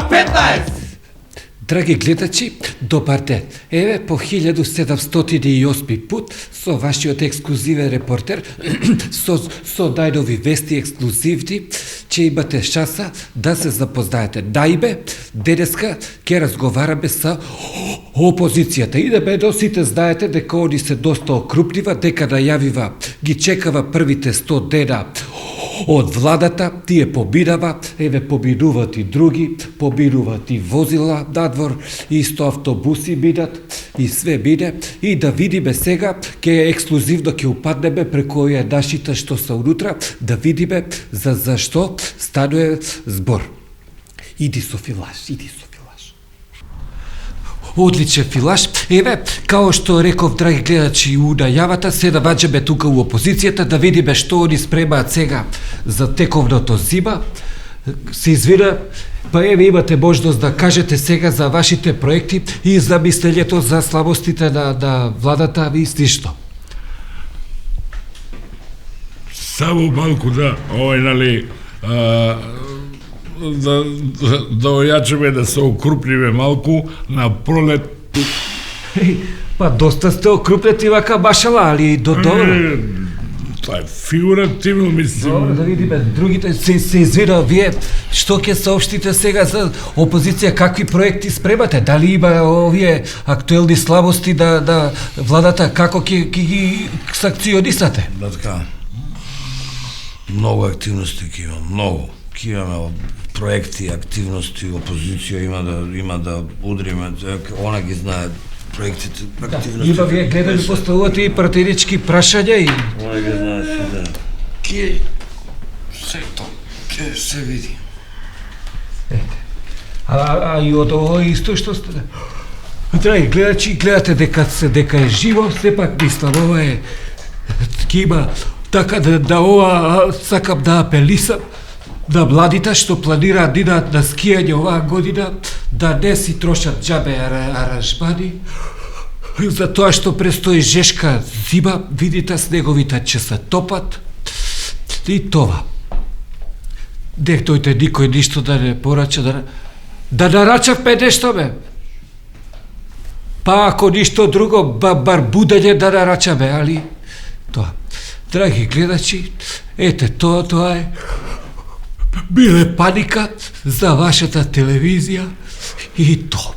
К15! Драги гледачи, добар ден. Еве по 1708 пут со вашиот ексклузивен репортер со најнови вести ексклузивни, че имате шанса да се запознаете. Најме, денеска ќе разговараме со опозицијата. Идеме до сите знаете дека они се доста окрупнива, дека најавива, ги чекава првите 100 дена од владата, тие поминава, еве поминуваат и други, поминуваат и возила надвор, исто автобуси минат, и све мине, и да видиме сега, ќе ексклузивно ќе упаднеме преку овие нашите што се унутра, да видиме за што станува збор. Иди со филаш, иди со филаш. Одличен филаш. Еве, као што реков, драги гледачи, у најавата, се да ваѓаме тука у опозицијата, да видиме што они спремаат сега за тековното зима. Се извина, па еве имате можност да кажете сега за вашите проекти и за мислењето за слабостите на владата и слично. Само малку да, нали, да ојачаме, да се окрупниме малку на пролет. Па доста сте окрупнети вака башала, али добро. Тоа е фигуративно, мислим. Добро, да видиме другите. Се извина, вие што ќе соопштите сега за опозиција, какви проекти спремате? Дали има овие актуелни слабости да владата, како ќе ги санкционисате? Да, така. Многу активности ќе има, многу. Ќе имаме проекти, активности, опозиција има да удриме, она ги знае проектите, активности. Има вие гледали, поставувате и пратенички прашања и... Она ги знае си, да. Ке се види. А и од ово исто што сте... Драги гледачи, гледате дека е живо, сепак мислам, ова е... Ке има така да ова сакам да апелисам на младите што планираат да идат на скијање оваа година, да не си трошат џабе аранжмани, за тоа што престои жешка зима, видите снеговите ќе се топат, и това. Нек дојде никој ништо да не порача, да нарачавме нешто, бе. Па ако ништо друго, бар будење да нарачаме, али тоа. Драги гледачи, ете, тоа е. Биле паника за вашата телевизија и то.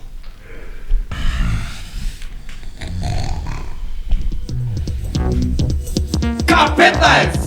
К15!